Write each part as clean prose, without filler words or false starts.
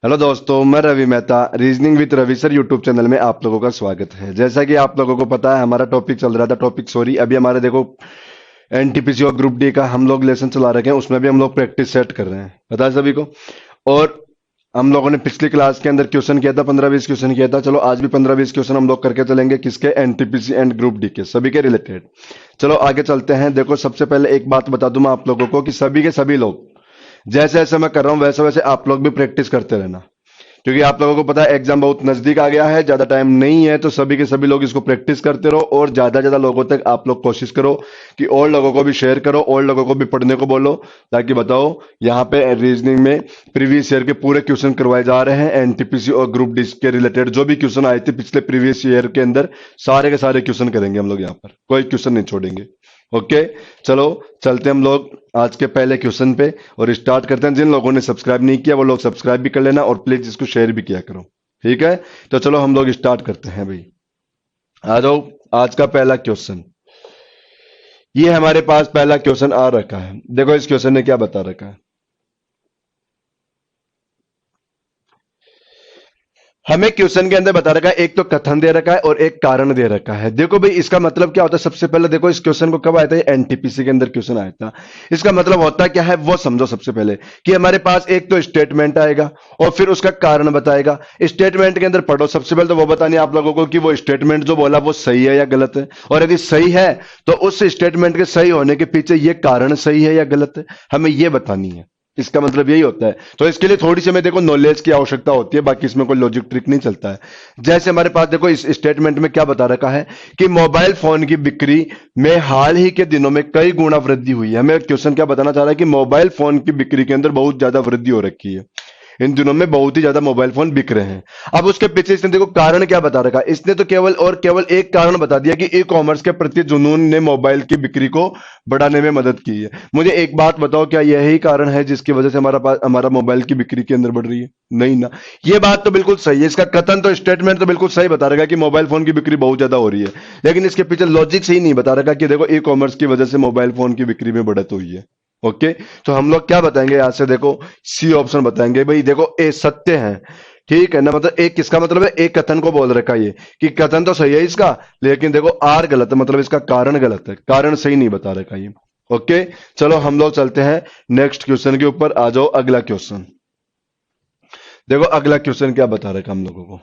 Hello दोस्तों, मैं Ravi Mehta. Reasoning with Ravi sir YouTube channel में आप लोगों का स्वागत है। जैसा कि आप लोगों को पता है, हमारा टॉपिक चल रहा था, टॉपिक सॉरी अभी हमारे देखो एनटीपीसी और ग्रुप डी का हम लोग लेसन चला रखे हैं। उसमें भी हम लोग प्रैक्टिस सेट कर रहे हैं, पता है सभी को। और हम लोगों ने पिछली क्लास के अंदर क्वेश्चन किया था, 15-20 क्वेश्चन किया था। चलो आज भी 15-20 क्वेश्चन हम लोग करके चलेंगे, किसके? एनटीपीसी एंड ग्रुप डी के, सभी के रिलेटेड। चलो आगे चलते हैं। देखो, सबसे पहले एक बात बता दूं मैं आप लोगों को कि सभी के सभी लोग जैसे जैसे मैं कर रहा हूं वैसे वैसे आप लोग भी प्रैक्टिस करते रहना, क्योंकि आप लोगों को पता है एग्जाम बहुत नजदीक आ गया है, ज्यादा टाइम नहीं है। तो सभी के सभी लोग इसको प्रैक्टिस करते रहो और ज्यादा ज्यादा लोगों तक आप लोग कोशिश करो कि और लोगों को भी शेयर करो और लोगों को भी पढ़ने को बोलो, ताकि बताओ यहाँ पे रीजनिंग में प्रीवियस ईयर के पूरे क्वेश्चन करवाए जा रहे हैं। एनटीपीसी और ग्रुप डी के रिलेटेड जो भी क्वेश्चन आए थे पिछले प्रीवियस ईयर के अंदर, सारे के सारे क्वेश्चन करेंगे हम लोग यहाँ पर, कोई क्वेश्चन नहीं छोड़ेंगे। ओके, चलो चलते हम लोग आज के पहले क्वेश्चन पे और स्टार्ट करते हैं। जिन लोगों ने सब्सक्राइब नहीं किया वो लोग सब्सक्राइब भी कर लेना और प्लीज इसको शेयर भी किया करो, ठीक है? तो चलो हम लोग स्टार्ट करते हैं भाई। आ जाओ, आज का पहला क्वेश्चन। ये हमारे पास पहला क्वेश्चन आ रखा है। देखो इस क्वेश्चन ने क्या बता रखा है। हमें क्वेश्चन के अंदर बता रखा है, एक तो कथन दे रखा है और एक कारण दे रखा है। देखो भाई, इसका मतलब क्या होता है? सबसे पहले देखो, इस क्वेश्चन को कब आया था? एनटीपीसी के अंदर क्वेश्चन आया था। इसका मतलब होता क्या है वो समझो। सबसे पहले कि हमारे पास एक तो स्टेटमेंट आएगा और फिर उसका कारण बताएगा। स्टेटमेंट के अंदर पढ़ो, सबसे पहले तो वो बतानी है आप लोगों को कि वो स्टेटमेंट जो बोला वो सही है या गलत है, और यदि सही है तो उस स्टेटमेंट के सही होने के पीछे ये कारण सही है या गलत है, हमें ये बतानी है। इसका मतलब यही होता है। तो इसके लिए थोड़ी सी हमें देखो नॉलेज की आवश्यकता होती है, बाकी इसमें कोई लॉजिक ट्रिक नहीं चलता है। जैसे हमारे पास देखो इस स्टेटमेंट में क्या बता रखा है कि मोबाइल फोन की बिक्री में हाल ही के दिनों में कई गुना वृद्धि हुई है। हमें क्वेश्चन क्या बताना चाह रहा है कि मोबाइल फोन की बिक्री के अंदर बहुत ज्यादा वृद्धि हो रखी है, इन दिनों में बहुत ही ज्यादा मोबाइल फोन बिक रहे हैं। अब उसके पीछे इसने देखो कारण क्या बता रखा है। इसने तो केवल और केवल एक कारण बता दिया कि ई कॉमर्स के प्रति जुनून ने मोबाइल की बिक्री को बढ़ाने में मदद की है। मुझे एक बात बताओ, क्या यही कारण है जिसकी वजह से हमारा मोबाइल की बिक्री के अंदर बढ़ रही है? नहीं ना। ये बात तो बिल्कुल सही है, इसका कथन तो स्टेटमेंट तो बिल्कुल सही बता रहा है कि मोबाइल फोन की बिक्री बहुत ज्यादा हो रही है, लेकिन इसके पीछे लॉजिक सही नहीं बता रखा कि देखो ई कॉमर्स की वजह से मोबाइल फोन की बिक्री में बढ़त हुई है। ओके, तो हम लोग क्या बताएंगे यहां से? देखो सी ऑप्शन बताएंगे भाई। देखो ए सत्य है, ठीक है ना? मतलब एक किसका मतलब है? एक कथन को बोल रखा है ये कि कथन तो सही है इसका, लेकिन देखो आर गलत है, मतलब इसका कारण गलत है, कारण सही नहीं बता रखा ये। ओके, चलो हम लोग चलते हैं नेक्स्ट क्वेश्चन के ऊपर। आ जाओ अगला क्वेश्चन। देखो अगला क्वेश्चन क्या बता रखा हम लोगों को।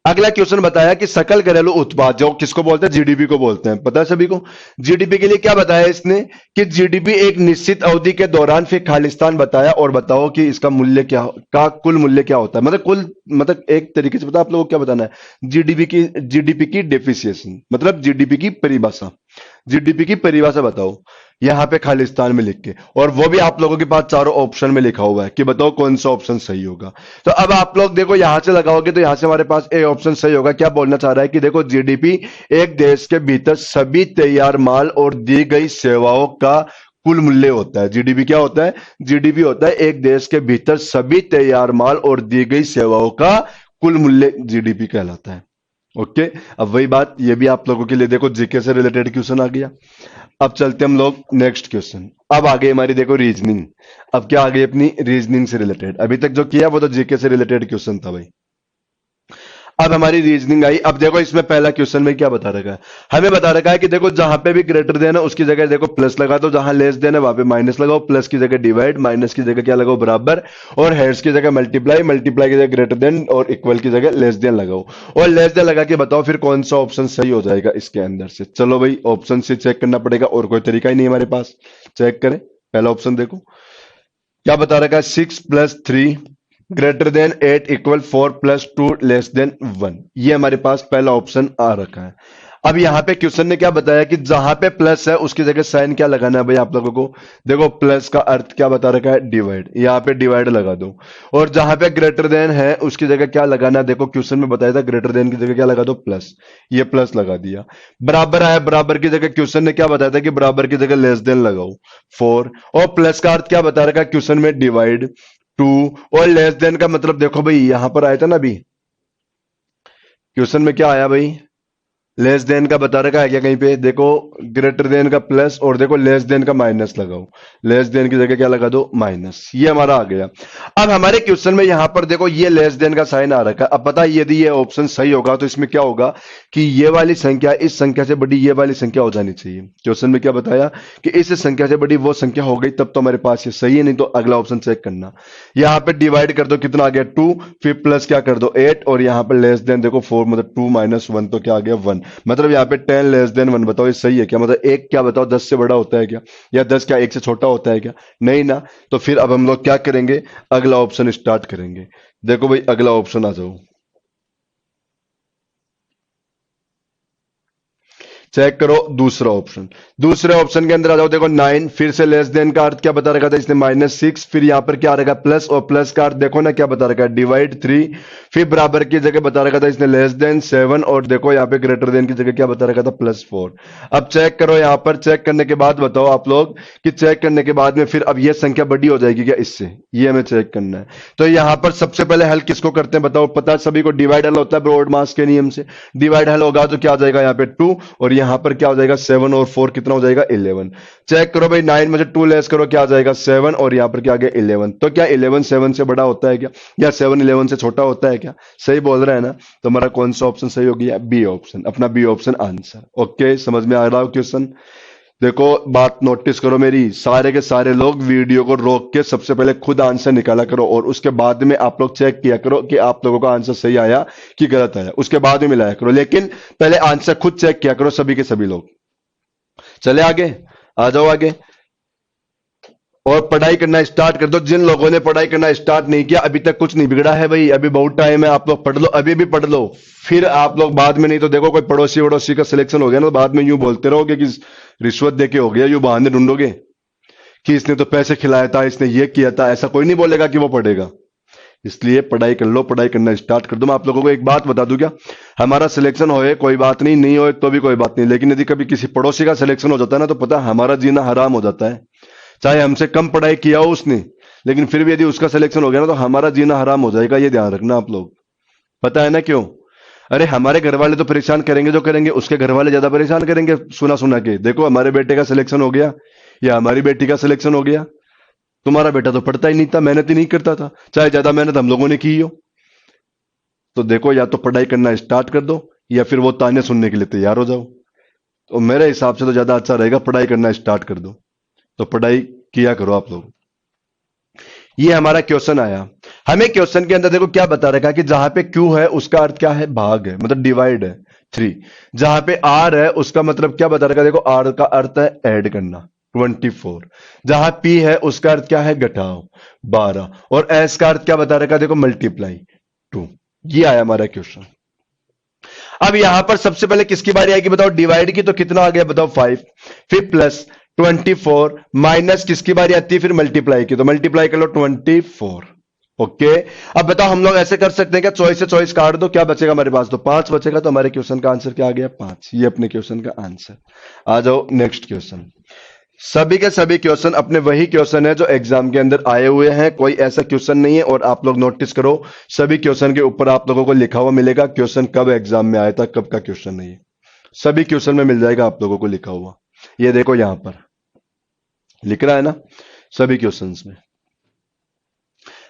अगला क्वेश्चन बताया कि सकल घरेलू उत्पाद, जो किसको बोलते हैं? जीडीपी को बोलते हैं, पता है सभी को। जीडीपी के लिए क्या बताया इसने कि जीडीपी एक निश्चित अवधि के दौरान फिर खालिस्तान बताया। और बताओ कि इसका मूल्य क्या का कुल मूल्य क्या होता है, मतलब कुल, मतलब एक तरीके से पता आप लोगों को क्या बताना है? जीडीपी की डेफिसिएशन, मतलब जीडीपी की परिभाषा। जीडीपी की परिभाषा बताओ यहां पे खालिस्तान में लिख के, और वो भी आप लोगों के पास चारों ऑप्शन में लिखा हुआ है कि बताओ कौन सा ऑप्शन सही होगा। तो अब आप लोग देखो यहां से लगाओगे तो यहां से हमारे पास ए ऑप्शन सही होगा। क्या बोलना चाह रहा है कि देखो जीडीपी एक देश के भीतर सभी तैयार माल और दी गई सेवाओं का कुल मूल्य होता है। जीडीपी क्या होता है? जीडीपी होता है एक देश के भीतर सभी तैयार माल और दी गई सेवाओं का कुल मूल्य, जीडीपी कहलाता है। ओके, अब वही बात ये भी आप लोगों के लिए देखो जीके से रिलेटेड क्वेश्चन आ गया। अब चलते हम लोग नेक्स्ट क्वेश्चन। अब आगे हमारी देखो रीजनिंग। अब क्या आ गई अपनी रीजनिंग से रिलेटेड। अभी तक जो किया वो तो जीके से रिलेटेड क्वेश्चन था भाई। अब हमारी रीजनिंग आई। अब देखो इसमें पहला क्वेश्चन में क्या बता रखा है? हमें बता रखा है कि देखो जहां पे भी ग्रेटर देन है उसकी जगह देखो प्लस लगा दो, जहां लेस देन है वहां पे माइनस लगाओ, प्लस की जगह डिवाइड, माइनस की जगह क्या लगाओ? बराबर, और हेड्स की जगह मल्टीप्लाई, मल्टीप्लाई की जगह ग्रेटर देन, और इक्वल की जगह लेस देन लगाओ। और लेस देन लगा के बताओ फिर कौन सा ऑप्शन सही हो जाएगा इसके अंदर से। चलो भाई, ऑप्शन से चेक करना पड़ेगा, और कोई तरीका ही नहीं हमारे पास। चेक करें, पहला ऑप्शन देखो क्या बता रखा है? 6+3 greater than 8 equal 4+2 less than 1। ये हमारे पास पहला ऑप्शन आ रखा है। अब यहां पे क्वेश्चन ने क्या बताया कि जहां पे प्लस है उसकी जगह साइन क्या लगाना है भाई आप लोगों को? देखो प्लस का अर्थ क्या बता रखा है? डिवाइड, यहां पे डिवाइड लगा दो। और जहां पे ग्रेटर देन है उसकी जगह क्या लगाना है? देखो क्वेश्चन में बताया था ग्रेटर देन की जगह क्या लगा दो? प्लस, ये प्लस लगा दिया। बराबर आया, बराबर की जगह क्वेश्चन ने क्या बताया था कि बराबर की जगह लेस देन लगाओ 4। और प्लस का अर्थ क्या बता रखा है क्वेश्चन में? डिवाइड 2। और लेस देन का मतलब देखो भाई यहां पर आया था ना अभी क्वेश्चन में क्या आया भाई? लेस देन का बता रखा है क्या कहीं पे? देखो ग्रेटर देन का प्लस और देखो लेस देन का माइनस लगाओ। लेस देन की जगह क्या लगा दो? माइनस। ये हमारा आ गया। अब हमारे क्वेश्चन में यहां पर देखो ये लेस देन का साइन आ रखा है। अब पता है यदि ये ऑप्शन सही होगा तो इसमें क्या होगा कि ये वाली संख्या इस संख्या से बड़ी ये वाली संख्या हो जानी चाहिए। क्वेश्चन में क्या बताया कि इस संख्या से बड़ी वो संख्या हो गई, तब तो हमारे पास ये सही है, नहीं तो अगला ऑप्शन चेक करना। यहां पे डिवाइड कर दो, कितना आ गया? 2। फिर प्लस क्या कर दो? 8। और यहां पर लेस देन देखो 4, मतलब 2 माइनस 1 तो क्या आ गया? 1। मतलब यहाँ पे 10 लेस देन 1। बताओ ये सही है क्या? मतलब एक क्या बताओ 10 से बड़ा होता है क्या? या 10 क्या 1 से छोटा होता है क्या? नहीं ना। तो फिर अब हम लोग क्या करेंगे? अगला ऑप्शन स्टार्ट करेंगे। देखो भाई अगला ऑप्शन आ जाओ, चेक करो दूसरा ऑप्शन। दूसरे ऑप्शन के अंदर आ जाओ, देखो 9। फिर से लेस देन का अर्थ क्या बता रखा था इसने? -6। फिर यहां पर क्या आ रखा? प्लस। और प्लस का अर्थ देखो ना क्या बता रखा है? डिवाइड 3। फिर बराबर की जगह बता रखा था इसने लेस देन 7। और देखो यहां पे ग्रेटर देन की जगह क्या बता रखा था? +4। अब चेक करो, यहां पर चेक करने के बाद बताओ आप लोग कि चेक करने के बाद में फिर अब यह संख्या बड़ी हो जाएगी क्या इससे? ये हमें चेक करना है। तो यहां पर सबसे पहले हल किसको करते हैं बताओ? पता है सभी को, डिवाइड हल होता है ब्रॉड मास के नियम से। डिवाइड हल होगा तो क्या आ जाएगा? यहाँ पे 2। और यहां पर क्या हो जाएगा? 7 और 4 कितना हो जाएगा? 11। चेक करो भाई, 9 में से 2 लेस करो, क्या आ जाएगा? 7। और यहां पर क्या आ गया? 11। तो क्या 11 7 से बड़ा होता है क्या? या 7 11 से छोटा होता है क्या? सही बोल रहा है ना। तो हमारा कौन सा ऑप्शन सही हो गया? B option. अपना बी ऑप्शन आंसर। ओके, समझ में आ रहा हो क्वेश्चन? देखो बात नोटिस करो मेरी, सारे के सारे लोग वीडियो को रोक के सबसे पहले खुद आंसर निकाला करो और उसके बाद में आप लोग चेक किया करो कि आप लोगों का आंसर सही आया कि गलत आया, उसके बाद में मिलाया करो। लेकिन पहले आंसर खुद चेक किया करो सभी के सभी लोग। चले आगे, आ जाओ आगे और पढ़ाई करना स्टार्ट कर दो। जिन लोगों ने पढ़ाई करना स्टार्ट नहीं किया अभी तक कुछ नहीं बिगड़ा है भाई, अभी बहुत टाइम है, आप लोग पढ़ लो, अभी भी पढ़ लो। फिर आप लोग बाद में, नहीं तो देखो कोई पड़ोसी वड़ोसी का सिलेक्शन हो गया ना तो बाद में यूं बोलते रहोगे कि रिश्वत देके हो गया, यूं बहाने ढूंढोगे कि इसने तो पैसे खिलाया था, इसने ये किया था। ऐसा कोई नहीं बोलेगा कि वो पढ़ेगा। इसलिए पढ़ाई कर लो, पढ़ाई करना स्टार्ट कर दो। मैं आप लोगों को एक बात बता दूं क्या, हमारा सिलेक्शन होए कोई बात नहीं, नहीं होए तो भी कोई बात नहीं, लेकिन यदि कभी किसी पड़ोसी का सिलेक्शन हो जाता है ना तो पता है हमारा जीना हराम हो जाता है। चाहे हमसे कम पढ़ाई किया हो उसने, लेकिन फिर भी यदि उसका सिलेक्शन हो गया ना तो हमारा जीना हराम हो जाएगा। ये ध्यान रखना आप लोग। पता है ना क्यों? अरे हमारे घर वाले तो परेशान करेंगे जो करेंगे, उसके घर वाले ज्यादा परेशान करेंगे सुना सुना के। देखो हमारे बेटे का सिलेक्शन हो गया या हमारी बेटी का सिलेक्शन हो गया, तुम्हारा बेटा तो पढ़ता ही नहीं था, मेहनत ही नहीं करता था, चाहे ज्यादा मेहनत हम लोगों ने की हो। तो देखो या तो पढ़ाई करना स्टार्ट कर दो या फिर वो ताने सुनने के लिए तैयार हो जाओ। तो मेरे हिसाब से तो ज्यादा अच्छा रहेगा पढ़ाई करना स्टार्ट कर दो। तो पढ़ाई किया करो आप लोग। ये हमारा क्वेश्चन आया। हमें क्वेश्चन के अंदर देखो क्या बता रखा है कि जहां पे क्यू है उसका अर्थ क्या है? भाग है, मतलब डिवाइड है 3। जहां पे आर है उसका मतलब क्या बता रखा है? देखो आर का अर्थ है ऐड करना 24। जहां पी है उसका अर्थ क्या है? घटाओ 12। और एस का अर्थ क्या बता रखा है? देखो मल्टीप्लाई 2। ये आया हमारा क्वेश्चन। अब यहां पर सबसे पहले किसकी बारी आएगी बताओ? डिवाइड की। तो कितना आ गया बताओ? 5। फिर प्लस 24 माइनस किसकी बारी आती है? फिर मल्टीप्लाई की। तो मल्टीप्लाई कर लो 24। ओके। अब बताओ हम लोग ऐसे कर सकते हैं क्या? चॉइस से चॉइस काट दो, क्या बचेगा हमारे पास? तो 5 बचेगा। तो हमारे क्वेश्चन का आंसर क्या आ गया? 5। ये अपने क्वेश्चन का आंसर। आ जाओ नेक्स्ट क्वेश्चन। सभी के सभी क्वेश्चन अपने वही क्वेश्चन है जो एग्जाम के अंदर आए हुए हैं, कोई ऐसा क्वेश्चन नहीं है। और आप लोग नोटिस करो सभी क्वेश्चन के ऊपर आप लोगों को लिखा हुआ मिलेगा क्वेश्चन कब एग्जाम में आया था, कब का क्वेश्चन नहीं है। सभी क्वेश्चन में मिल जाएगा आप लोगों को लिखा हुआ। ये देखो यहां पर लिख रहा है ना सभी क्वेश्चंस में।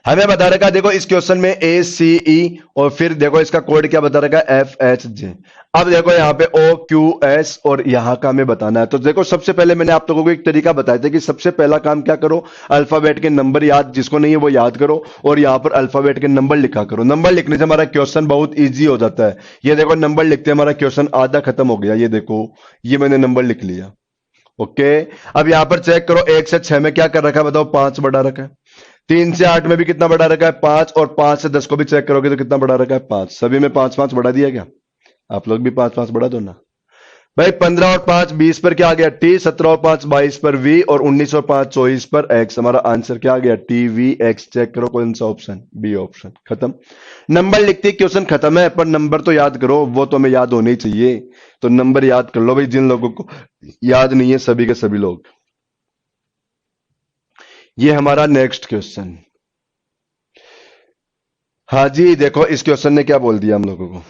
हमें बता रखा है देखो इस क्वेश्चन में ए सी ई और फिर देखो इसका कोड क्या बता रखा है? F H J. अब देखो यहाँ पे ओ क्यू एस और यहां का हमें बताना है। तो देखो सबसे पहले मैंने आप लोगों को एक तरीका बताया था कि सबसे पहला काम क्या करो? अल्फाबेट के नंबर याद, जिसको नहीं है वो याद करो और यहां पर अल्फाबेट के नंबर लिखा करो। नंबर लिखने से हमारा क्वेश्चन बहुत ईजी हो जाता है। ये देखो नंबर लिखते हमारा क्वेश्चन आधा खत्म हो गया। ये देखो ये मैंने नंबर लिख लिया। ओके। अब यहां पर चेक करो 1 से 6 में क्या कर रखा है बताओ? 5 बढ़ा रखा है। 3 से 8 में भी कितना बढ़ा रखा है? 5। और 5 से 10 को भी चेक करोगे तो कितना बढ़ा रखा है? 5। सभी में 5 5 बढ़ा दिया क्या? आप लोग भी 5 5 बढ़ा दो ना भाई। 15 और 5 20 पर क्या आ गया? टी। 17 और 5 22 पर वी। और 19 और 5 24 पर एक्स। हमारा आंसर क्या आ गया? T V x. चेक करो कौन सा ऑप्शन? B option. खत्म। नंबर लिखते क्वेश्चन खत्म है, पर नंबर तो याद करो, वो तो हमें याद होने ही चाहिए। तो नंबर याद कर लो भाई, जिन लोगों को याद नहीं है सभी के सभी लोग। ये हमारा नेक्स्ट क्वेश्चन। हाँ जी, देखो इस क्वेश्चन ने क्या बोल दिया हम लोगों को।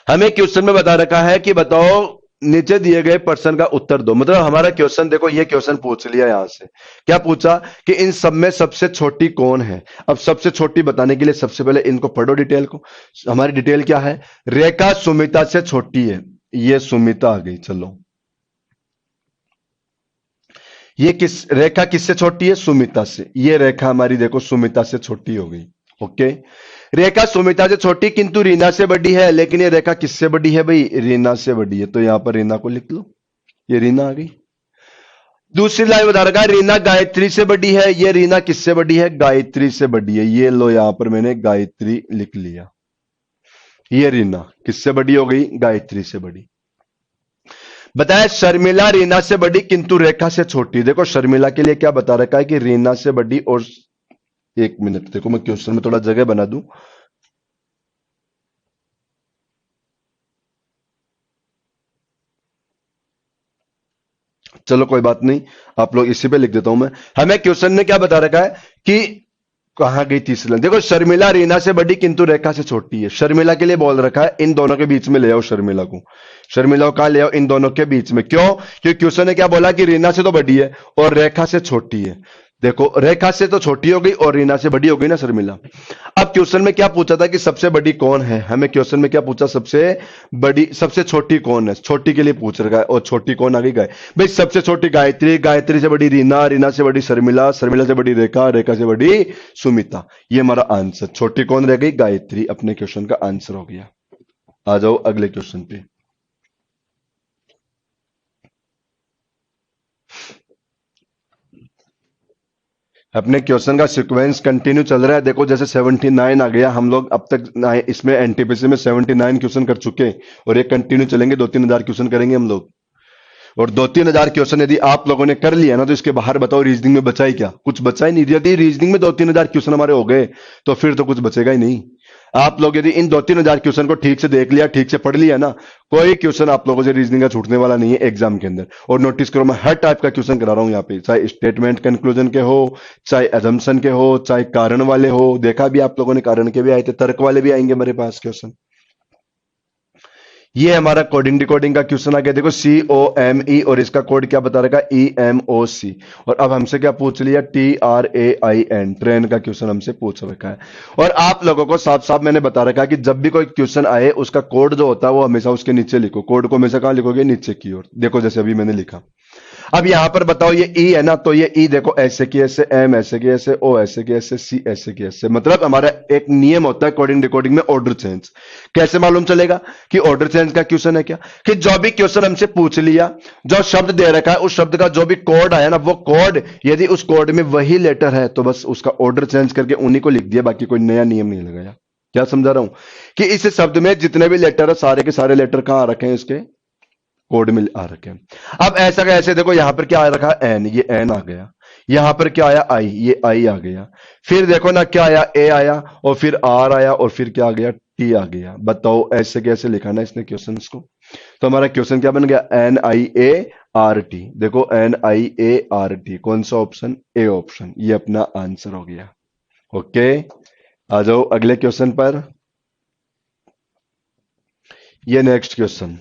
हमें क्वेश्चन में बता रखा है कि बताओ नीचे दिए गए प्रश्न का उत्तर दो। मतलब हमारा क्वेश्चन देखो, ये क्वेश्चन पूछ लिया यहां से, क्या पूछा कि इन सब में सबसे छोटी कौन है। अब सबसे छोटी बताने के लिए सबसे पहले इनको पढ़ो डिटेल को। हमारी डिटेल क्या है, रेखा सुमिता से छोटी है, ये सुमिता आ गई। चलो, ये रेखा किससे छोटी है, सुमिता से। ये रेखा हमारी देखो सुमिता से छोटी हो गई। ओके, रेखा सुमिता से छोटी किंतु रीना से बड़ी है। लेकिन ये रेखा किससे बड़ी है भाई, रीना से बड़ी है। तो यहां पर रीना को लिख लो, ये रीना आ गई। दूसरी लाइन बता रखा है रीना गायत्री से बड़ी है। ये रीना किससे बड़ी है, गायत्री से बड़ी है। ये लो, यहां पर मैंने गायत्री लिख लिया। ये रीना किससे बड़ी हो गई, गायत्री से बड़ी। बताया शर्मिला रीना से बड़ी किंतु रेखा से छोटी। देखो शर्मिला के लिए क्या बता रखा है कि रीना से बड़ी। और एक मिनट देखो, मैं क्वेश्चन में थोड़ा जगह बना दूं। चलो कोई बात नहीं, आप लोग इसी पे लिख देता हूं मैं। हमें क्वेश्चन ने क्या बता रखा है कि कहां गई तीसरी लाइन, देखो शर्मिला रीना से बड़ी किंतु रेखा से छोटी है। शर्मिला के लिए बोल रखा है इन दोनों के बीच में ले आओ शर्मिला को। शर्मिला को कहां ले आओ, इन दोनों के बीच में। क्यों, क्योंकि क्वेश्चन ने क्या बोला कि रीना से तो बड़ी है और रेखा से छोटी है। देखो रेखा से तो छोटी हो गई और रीना से बड़ी हो गई ना शर्मिला। अब क्वेश्चन में क्या पूछा था कि सबसे बड़ी कौन है। हमें क्वेश्चन में क्या पूछा, सबसे बड़ी, सबसे छोटी कौन है। छोटी के लिए पूछ रखा है और छोटी कौन आ गई, गाय। भाई सबसे छोटी गायत्री, गायत्री से बड़ी रीना, रीना से बड़ी शर्मिला, शर्मिला से बड़ी रेखा, रेखा से बड़ी सुमिता। ये हमारा आंसर। छोटी कौन रह गई, गायत्री। अपने क्वेश्चन का आंसर हो गया। आ जाओ अगले क्वेश्चन पे। अपने क्वेश्चन का सीक्वेंस कंटिन्यू चल रहा है। देखो जैसे 79 आ गया, हम लोग अब तक इसमें एनटीपीसी में 79 क्वेश्चन कर चुके हैं और ये कंटिन्यू चलेंगे। 2-3 हजार क्वेश्चन करेंगे हम लोग। और 2-3 हजार क्वेश्चन यदि आप लोगों ने कर लिया ना, तो इसके बाहर बताओ रीजनिंग में बचा ही क्या, कुछ बचा ही नहीं। यदि रीजनिंग में 2-3 हजार क्वेश्चन हमारे हो गए तो फिर तो कुछ बचेगा ही नहीं। आप लोग यदि इन 2-3 हजार क्वेश्चन को ठीक से देख लिया, ठीक से पढ़ लिया ना, कोई क्वेश्चन आप लोगों से रीजनिंग का छूटने वाला नहीं है एग्जाम के अंदर। और नोटिस करो, मैं हर टाइप का क्वेश्चन करा रहा हूं यहाँ पे, चाहे स्टेटमेंट कंक्लूजन के हो, चाहे एजम्पशन के हो, चाहे कारण वाले हो। देखा भी आप लोगों ने, कारण के भी आए थे, तर्क वाले भी आएंगे मेरे पास क्वेश्चन। ये हमारा कोडिंग डिकोडिंग का क्वेश्चन आ गया। देखो COME और इसका कोड क्या बता रखा है, EMOC। और अब हमसे क्या पूछ लिया, TRAIN, ट्रेन का क्वेश्चन हमसे पूछ रखा है। और आप लोगों को साफ साफ मैंने बता रखा है कि जब भी कोई क्वेश्चन आए उसका कोड जो होता है वो हमेशा उसके नीचे लिखो। कोड को हमेशा कहां लिखोगे, नीचे की ओर। देखो जैसे अभी मैंने लिखा। अब यहां पर बताओ ये ई है ना, तो ये ई देखो ऐसे की ऐसे, एम ऐसे की ऐसे, ओ ऐसे की ऐसे, सी ऐसे की ऐसे। मतलब हमारा एक नियम होता है कोडिंग डिकोडिंग में, ऑर्डर चेंज। कैसे मालूम चलेगा कि ऑर्डर चेंज का क्वेश्चन है क्या, कि जो भी क्वेश्चन हमसे पूछ लिया, जो शब्द दे रखा है उस शब्द का जो भी कोड आया ना, वो कोड यदि उस कोड में वही लेटर है तो बस उसका ऑर्डर चेंज करके उन्हीं को लिख दिया, बाकी कोई नया नियम नहीं लगाया। क्या समझा रहा हूं कि इस शब्द में जितने भी लेटर है सारे के सारे लेटर कहां रखे हैं, इसके कोड में आ रखे हैं। अब ऐसा का ऐसे देखो, यहां पर क्या आ रखा है, एन, ये एन आ गया। यहां पर क्या आया, आई, ये आई आ गया। फिर देखो ना क्या आया, ए आया, और फिर आर आया, और फिर क्या आ गया, टी आ गया। बताओ ऐसे कैसे लिखा ना इसने क्वेश्चन को। तो हमारा क्वेश्चन क्या बन गया, NIART। देखो NIART, कौन सा ऑप्शन, ए ऑप्शन। ये अपना आंसर हो गया। ओके, आ जाओ अगले क्वेश्चन पर। ये नेक्स्ट क्वेश्चन,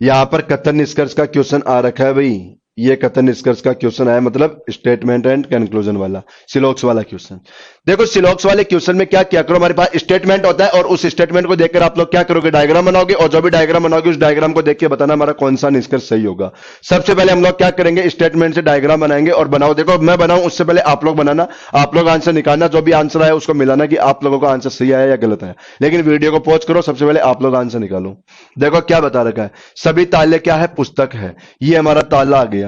यहां पर कथन निष्कर्ष का क्वेश्चन आ रखा है भाई। ये कथन निष्कर्ष का क्वेश्चन आया, मतलब स्टेटमेंट एंड कंक्लूजन वाला, सिलॉक्स वाला क्वेश्चन। देखो सिलॉक्स वाले क्वेश्चन में क्या क्या करो, हमारे पास स्टेटमेंट होता है और उस स्टेटमेंट को देखकर आप लोग क्या करोगे, डायग्राम बनाओगे। और जो भी डायग्राम बनाओगे उस डायग्राम को देख के बताना हमारा कौन सा निष्कर्ष सही होगा। सबसे पहले हम लोग क्या करेंगे, स्टेटमेंट से डायग्राम बनाएंगे और बनाओ। देखो मैं बनाऊं उससे पहले आप लोग बनाना, आप लोग आंसर निकालना, जो भी आंसर आया उसको मिलाना कि आप लोगों का आंसर सही आया या गलत आया। लेकिन वीडियो को पॉज करो, सबसे पहले आप लोग आंसर निकालो। देखो क्या बता रखा है, सभी ताले क्या है, पुस्तक है। ये हमारा ताला आ गया,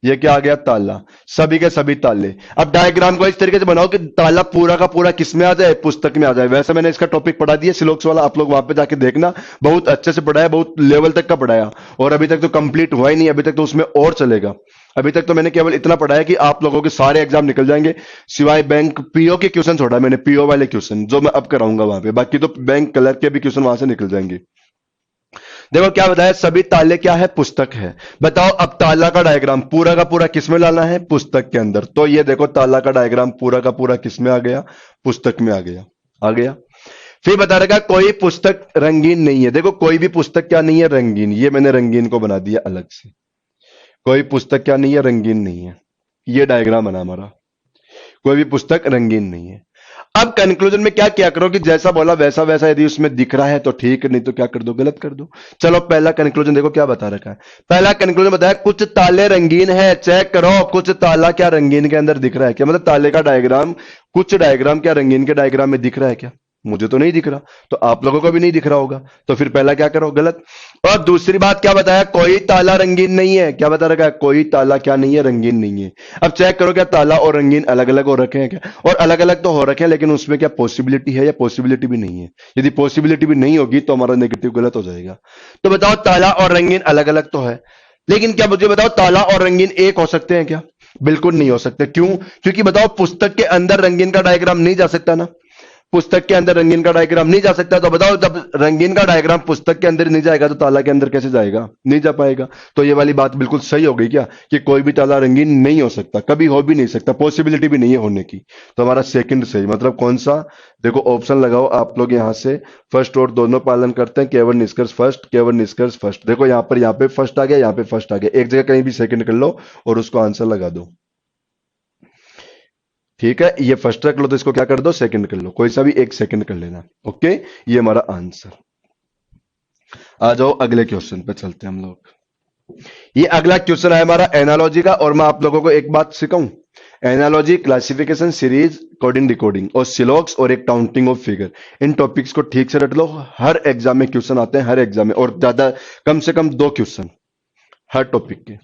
ये क्या आ गया, ताला। सभी के सभी ताले। अब डायग्राम को इस तरीके से बनाओ कि ताला पूरा का पूरा किस में आ जाए, पुस्तक में आ जाए। वैसे मैंने इसका टॉपिक पढ़ा दिया सिलॉक्स वाला, आप लोग वहां पे जाके देखना, बहुत अच्छे से पढ़ाया, बहुत लेवल तक का पढ़ाया। और अभी तक तो कंप्लीट हुआ ही नहीं, अभी तक तो उसमें और चलेगा। अभी तक तो मैंने केवल इतना पढ़ाया कि आप लोगों के सारे एग्जाम निकल जाएंगे, सिवाय बैंक पीओ के क्वेश्चन छोड़ा मैंने, पीओ वाले क्वेश्चन जो मैं अब कराऊंगा वहां पे। बाकी तो बैंक क्लर्क के भी क्वेश्चन वहां से निकल जाएंगे। देखो क्या बताया, सभी ताले क्या है, पुस्तक है। बताओ अब ताला का डायग्राम पूरा का पूरा किस में लाना है, पुस्तक के अंदर। तो ये देखो ताला का डायग्राम पूरा का पूरा किस में आ गया, पुस्तक में आ गया, आ गया। फिर बता रखा है कोई पुस्तक रंगीन नहीं है। देखो कोई भी पुस्तक क्या नहीं है, रंगीन। ये मैंने रंगीन को बना दिया अलग से। कोई पुस्तक क्या नहीं है, रंगीन नहीं है। ये डायग्राम बना हमारा। कोई भी पुस्तक रंगीन नहीं है। अब कंक्लूजन में क्या क्या करो कि जैसा बोला वैसा वैसा यदि उसमें दिख रहा है तो ठीक, नहीं तो क्या कर दो, गलत कर दो। चलो पहला कंक्लूजन देखो क्या बता रखा है। पहला कंक्लूजन बताया कुछ ताले रंगीन है। चेक करो कुछ ताला क्या रंगीन के अंदर दिख रहा है क्या, मतलब ताले का डायग्राम, कुछ डायग्राम क्या रंगीन के डायग्राम में दिख रहा है क्या? मुझे तो नहीं दिख रहा, तो आप लोगों को भी नहीं दिख रहा होगा, तो फिर पहला क्या करो, गलत। और दूसरी बात क्या बताया, कोई ताला रंगीन नहीं है। क्या बता रखा है, कोई ताला क्या नहीं है, रंगीन नहीं है। अब चेक करो क्या ताला और रंगीन अलग अलग हो रखे हैं क्या? और अलग अलग तो हो रखे हैं, लेकिन उसमें क्या पॉसिबिलिटी है या पॉसिबिलिटी भी नहीं है? यदि पॉसिबिलिटी भी नहीं होगी तो हमारा नेगेटिव गलत हो जाएगा। तो बताओ ताला और रंगीन अलग अलग तो है, लेकिन क्या मुझे बताओ ताला और रंगीन एक हो सकते हैं क्या? बिल्कुल नहीं हो सकते। क्यों? क्योंकि बताओ पुस्तक के अंदर रंगीन का डायग्राम नहीं जा सकता ना। पुस्तक के अंदर रंगीन का डायग्राम नहीं जा सकता, तो बताओ जब रंगीन का डायग्राम पुस्तक के अंदर नहीं जाएगा तो ताला के अंदर कैसे जाएगा? नहीं जा पाएगा। तो ये वाली बात बिल्कुल सही हो गई क्या कि कोई भी ताला रंगीन नहीं हो सकता, कभी हो भी नहीं सकता, पॉसिबिलिटी भी नहीं है होने की। तो हमारा सेकंड सही, मतलब कौन सा? देखो ऑप्शन लगाओ आप लोग यहां से, फर्स्ट और दोनों पालन करते हैं, केवल निष्कर्ष फर्स्ट, केवल निष्कर्ष फर्स्ट। देखो यहाँ पे फर्स्ट आ गया, यहाँ पे फर्स्ट आ गया, एक जगह कहीं भी सेकंड कर लो और उसको आंसर लगा दो। ठीक है, ये फर्स्ट रख लो तो इसको क्या कर दो, सेकंड कर लो, कोई सा भी एक सेकंड कर लेना। ओके, ये हमारा आंसर। आ जाओ अगले क्वेश्चन पे चलते हैं हम लोग। ये अगला क्वेश्चन है हमारा एनालॉजी का, और मैं आप लोगों को एक बात सिखाऊं। Analogy, classification, series, coding, decoding और सिलॉक्स और एक काउंटिंग ऑफ फिगर, इन टॉपिक्स को ठीक से रट लो। हर एग्जाम में क्वेश्चन आते हैं, हर एग्जाम में, और ज्यादा कम से कम 2 क्वेश्चन हर टॉपिक के।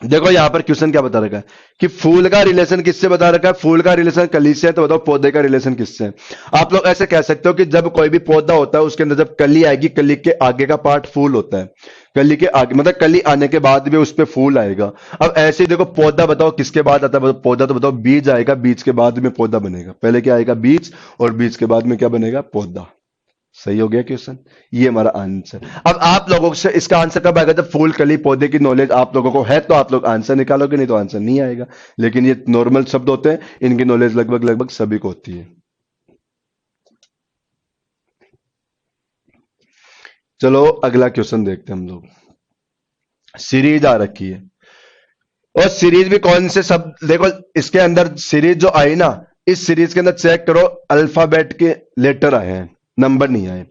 देखो यहां पर क्वेश्चन क्या बता रखा है कि फूल का रिलेशन किससे बता रखा है? फूल का रिलेशन कली से है, तो बताओ पौधे का रिलेशन किससे है? आप लोग ऐसे कह सकते हो कि जब कोई भी पौधा होता है उसके अंदर जब कली आएगी, कली के आगे का पार्ट फूल होता है। कली के आगे मतलब कली आने के बाद भी उस पर फूल आएगा। अब ऐसे ही देखो पौधा बताओ किसके बाद आता है? पौधा तो बताओ बीज आएगा, बीज के बाद में पौधा बनेगा। पहले क्या आएगा? बीज, और बीज के बाद में क्या बनेगा? पौधा। सही हो गया क्वेश्चन, ये हमारा आंसर। अब आप लोगों से इसका आंसर कब आएगा? जब फूल कली पौधे की नॉलेज आप लोगों को है तो आप लोग आंसर निकालोगे, नहीं तो आंसर नहीं आएगा। लेकिन ये नॉर्मल शब्द होते हैं, इनकी नॉलेज लगभग लगभग सभी को होती है। चलो अगला क्वेश्चन देखते हैं हम लोग। सीरीज आ रखी है, और सीरीज भी कौन से शब्द, देखो इसके अंदर सीरीज जो आई ना, इस सीरीज के अंदर चेक करो अल्फाबेट के लेटर आए हैं, नंबर नहीं आए।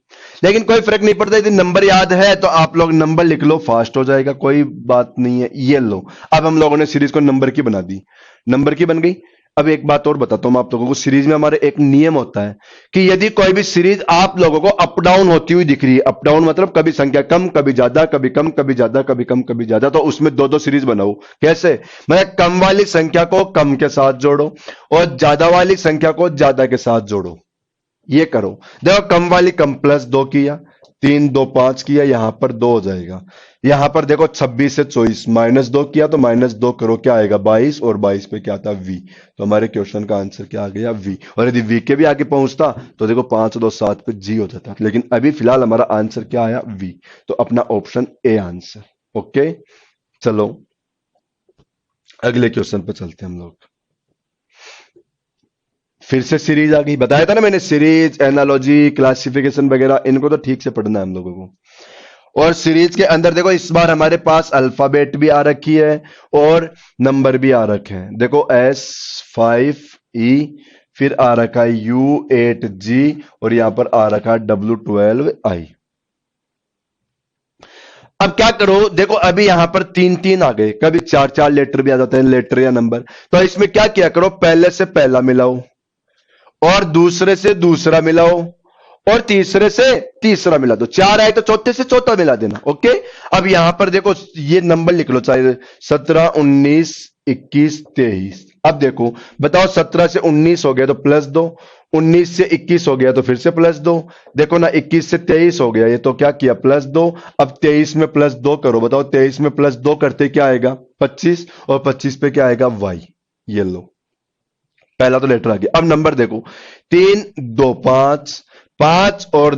लेकिन कोई फर्क नहीं पड़ता, यदि नंबर याद है तो आप लोग नंबर लिख लो, फास्ट हो जाएगा, कोई बात नहीं है। ये लो, अब हम लोगों ने सीरीज को नंबर की बना दी, नंबर की बन गई। अब एक बात और बताता हूं मैं आप लोगों को, सीरीज में हमारे एक नियम होता है कि यदि कोई भी सीरीज आप लोगों को अप डाउन होती हुई दिख रही है, अप डाउन मतलब कभी संख्या कम, कभी ज्यादा, कभी कम, कभी ज्यादा, कभी कम, कभी ज्यादा, तो उसमें 2-2 सीरीज बनाओ। कैसे? मतलब कम वाली संख्या को कम के साथ जोड़ो और ज्यादा वाली संख्या को ज्यादा के साथ जोड़ो। ये करो। देखो कम वाली कम प्लस 2 किया, 3 2 5 किया, यहां पर 2 हो जाएगा। यहां पर देखो 26 से 24 -2 किया तो -2 करो, क्या आएगा? 22, और 22 पे क्या आता? वी। तो हमारे क्वेश्चन का आंसर क्या आ गया? वी। और यदि वी के भी आगे पहुंचता तो देखो 5 2 7 पे जी हो जाता, लेकिन अभी फिलहाल हमारा आंसर क्या आया? वी। तो अपना ऑप्शन ए आंसर। ओके, चलो अगले क्वेश्चन पे चलते हैं हम लोग। फिर से सीरीज आ गई, बताया था ना मैंने, सीरीज, एनालॉजी, क्लासिफिकेशन वगैरह, इनको तो ठीक से पढ़ना है हम लोगों को। और सीरीज के अंदर देखो इस बार हमारे पास अल्फाबेट भी आ रखी है और नंबर भी आ रखे हैं। देखो S5E, फिर आ रखा है U8G, और यहां पर आ रखा है W12I। अब क्या करो, देखो अभी यहां पर 3-3 आ गए, कभी 4-4 लेटर भी आ जाते हैं, लेटर या नंबर। तो इसमें क्या किया करो, पहले से पहला मिलाओ और दूसरे से दूसरा मिलाओ और तीसरे से तीसरा मिला दो। 4 आए तो चौथे से चौथा मिला देना। ओके, अब यहां पर देखो ये नंबर लिख लो, चाहे 17 19 21 23। अब देखो बताओ 17 से 19 हो गया तो +2, 19 से 21 हो गया तो फिर से +2। देखो ना 21 से 23 हो गया, ये तो क्या किया? +2। अब 23 में +2 करो, बताओ 23 में +2 करते क्या आएगा? 25, और 25 पे क्या आएगा? वाई। ये लो, पहला तो लेटर आ गया। अब नंबर देखो 3 2 5, 5 और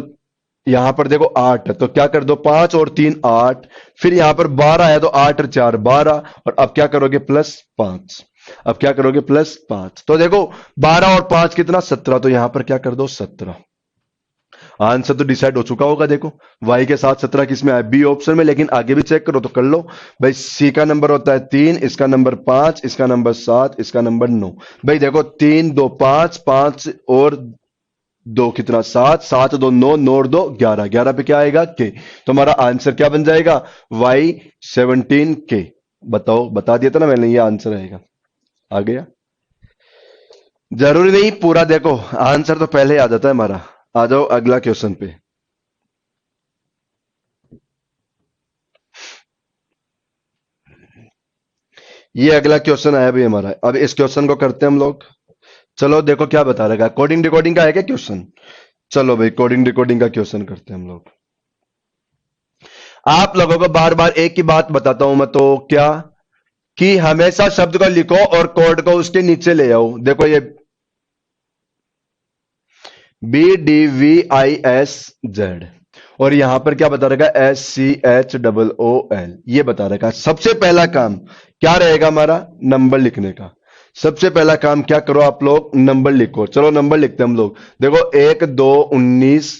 यहां पर देखो 8 है, तो क्या कर दो? 5 और 3 8, फिर यहां पर 12 आया तो 8 और 4 12, और अब क्या करोगे? +5। अब क्या करोगे? +5। तो देखो 12 और 5 कितना? 17, तो यहां पर क्या कर दो? 17। आंसर तो डिसाइड हो चुका होगा। देखो y के साथ 17 किस में है, बी ऑप्शन में, लेकिन आगे भी चेक करो तो कर लो भाई। सी का नंबर होता है 3, इसका नंबर 5, इसका नंबर 7, इसका नंबर 9। भाई देखो 3 2 5, 5 और 2 कितना, 7, 7 2 9, 9 और 2 11, 11 पे क्या आएगा के। तो हमारा आंसर क्या बन जाएगा, y 17 के। बताओ, बता दिया था ना मैंने, ये आंसर आएगा। आ गया, जरूरी नहीं पूरा देखो, आंसर तो पहले ही आ जाता है हमारा। आ जाओ अगला क्वेश्चन पे। ये अगला क्वेश्चन आया भी हमारा। अब इस क्वेश्चन को करते हैं हम लोग। चलो देखो क्या बता रहेगा, कोडिंग डिकोडिंग का है क्या क्वेश्चन। चलो भाई कोडिंग डिकोडिंग का क्वेश्चन करते हैं हम लोग। आप लोगों को बार बार एक ही बात बताता हूं मैं, तो क्या कि हमेशा शब्द को लिखो और कोड को उसके नीचे ले आओ। देखो ये BDVISZ, और यहां पर क्या बता रहेगा, SCHOOL, ये बता रहेगा। सबसे पहला काम क्या रहेगा हमारा, नंबर लिखने का। सबसे पहला काम क्या करो आप लोग, नंबर लिखो। चलो नंबर लिखते हैं हम लोग। देखो 1 2 19,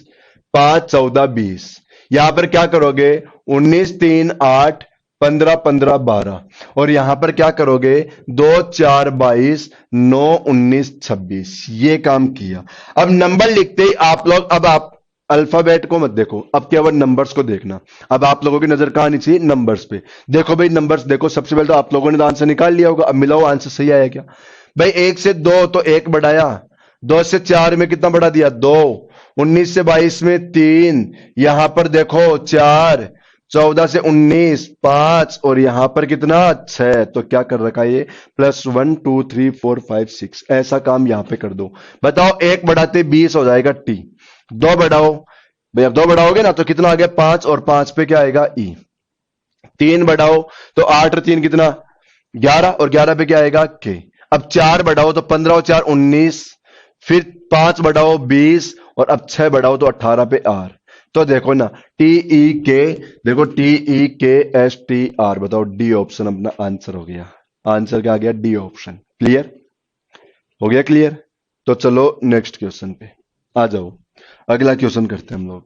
5 14 20। यहां पर क्या करोगे, 19 3 8, 15 15 12, और यहां पर क्या करोगे, 2 4 22, 9 19 26। ये काम किया। अब नंबर लिखते ही आप लोग, अब आप अल्फाबेट को मत देखो, अब केवल नंबर्स को देखना। अब आप लोगों की नजर कहां आनी चाहिए, नंबर्स पे। देखो भाई नंबर्स देखो, सबसे पहले तो आप लोगों ने आंसर निकाल लिया होगा। अब मिलाओ आंसर सही आया क्या। भाई 1 से 2 तो 1 बढ़ाया, 2 से 4 में कितना बढ़ा दिया, 2, 19 से 22 में 3, यहां पर देखो 4, 14 से 19 5, और यहां पर कितना 6। तो क्या कर रखा है ये, +1 2 3 4 5 6। ऐसा काम यहां पे कर दो। बताओ 1 बढ़ाते 20 हो जाएगा टी, 2 बढ़ाओ भाई, अब 2 बढ़ाओगे ना तो कितना आ गया 5, और 5 पे क्या आएगा ई। 3 बढ़ाओ तो 8 और 3 कितना 11, और 11 पे क्या आएगा के। अब 4 बढ़ाओ तो 15 और 4 19, फिर 5 बढ़ाओ 20, और अब 6 बढ़ाओ तो 18 पे आर। तो देखो ना TEK, देखो TEKSTR, बताओ डी ऑप्शन अपना आंसर हो गया। आंसर क्या आ गया, डी ऑप्शन। क्लियर हो गया, क्लियर। तो चलो नेक्स्ट क्वेश्चन पे आ जाओ, अगला क्वेश्चन करते हैं हम लोग।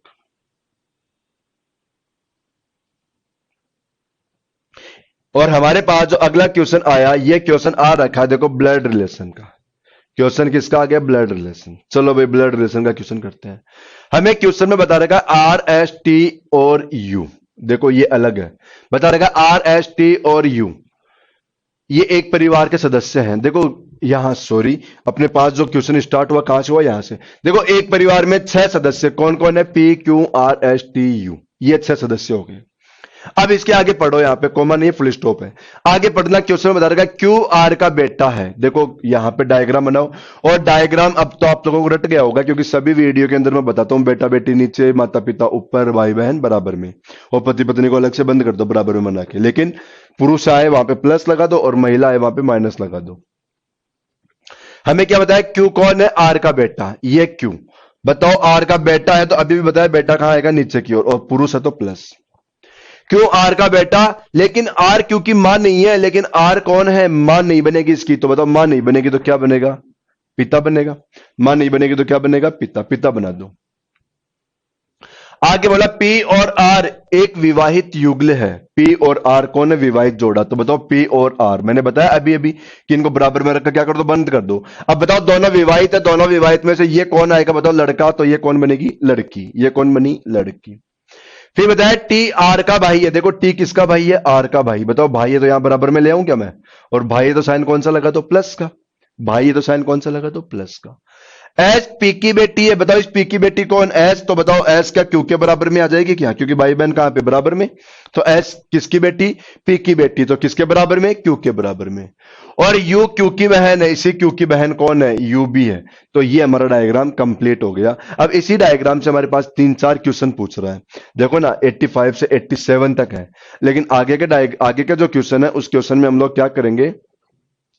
और हमारे पास जो अगला क्वेश्चन आया, ये क्वेश्चन आ रखा है देखो ब्लड रिलेशन का। क्वेश्चन किसका आ गया, ब्लड रिलेशन। चलो भाई ब्लड रिलेशन का क्वेश्चन करते हैं। हमें क्वेश्चन में बता रखा RST और U। देखो ये अलग है, बता रखा RST और U, ये एक परिवार के सदस्य हैं। देखो यहां सॉरी, अपने पास जो क्वेश्चन स्टार्ट हुआ कहां से हुआ, यहां से। देखो एक परिवार में 6 सदस्य, कौन कौन है, PQRSTU, ये 6 सदस्य हो गए। अब इसके आगे पढ़ो, यहां पे कॉमा नहीं, फुल स्टॉप है। आगे पढ़ना, क्वेश्चन में बता रहा है क्यू आर का बेटा है। देखो यहां पे डायग्राम बनाओ, और डायग्राम अब तो आप लोगों को रट गया होगा, क्योंकि सभी वीडियो के अंदर मैं बताता हूं, बेटा बेटी नीचे, माता पिता ऊपर, भाई बहन बराबर में, और पति पत्नी को अलग से बंद कर दो बराबर में बना के। लेकिन पुरुष आए वहां पे प्लस लगा दो, और महिला आए वहां पे माइनस लगा दो। हमें क्या बताया, क्यू कौन है, आर का बेटा, ये क्यू। बताओ आर का बेटा है तो अभी भी बताया बेटा कहां आएगा, नीचे की ओर, और पुरुष है तो प्लस। क्यों आर का बेटा, लेकिन आर क्यों की मां नहीं है, लेकिन आर कौन है, मां नहीं बनेगी इसकी। तो बताओ मां नहीं बनेगी तो क्या बनेगा, पिता बनेगा। मां नहीं बनेगी तो क्या बनेगा, पिता, पिता बना दो। आगे बोला पी और आर एक विवाहित युगल है। पी और आर कौन है, विवाहित जोड़ा। तो बताओ पी और आर, मैंने बताया अभी अभी कि इनको बराबर में रखकर क्या कर दो, बंद कर दो। अब बताओ दोनों विवाहित है, दोनों विवाहित में से ये कौन आएगा, बताओ लड़का, तो ये कौन बनेगी, लड़की। ये कौन बनी, लड़की। फिर बताया टी आर का भाई है। देखो टी किसका भाई है, आर का भाई। बताओ भाई है तो यहां बराबर में ले आऊं क्या मैं, और भाई है तो साइन कौन सा लगा, तो प्लस का। भाई है तो साइन कौन सा लगा, तो प्लस का। एस पी की बेटी है। बताओ इस पी की बेटी कौन, एस। तो बताओ एस क्या क्यू के बराबर में आ जाएगी क्या, क्योंकि भाई बहन कहां पे, बराबर में। तो एस किसकी बेटी, पी की बेटी, तो किसके बराबर में, क्यू के बराबर में। और यू क्यू की बहन है, इसी क्यू की बहन कौन है, यू भी है। तो ये हमारा डायग्राम कंप्लीट हो गया। अब इसी डायग्राम से हमारे पास 3-4 क्वेश्चन पूछ रहा है। देखो ना 85 से 87 तक है, लेकिन आगे का जो क्वेश्चन है, उस क्वेश्चन में हम लोग क्या करेंगे,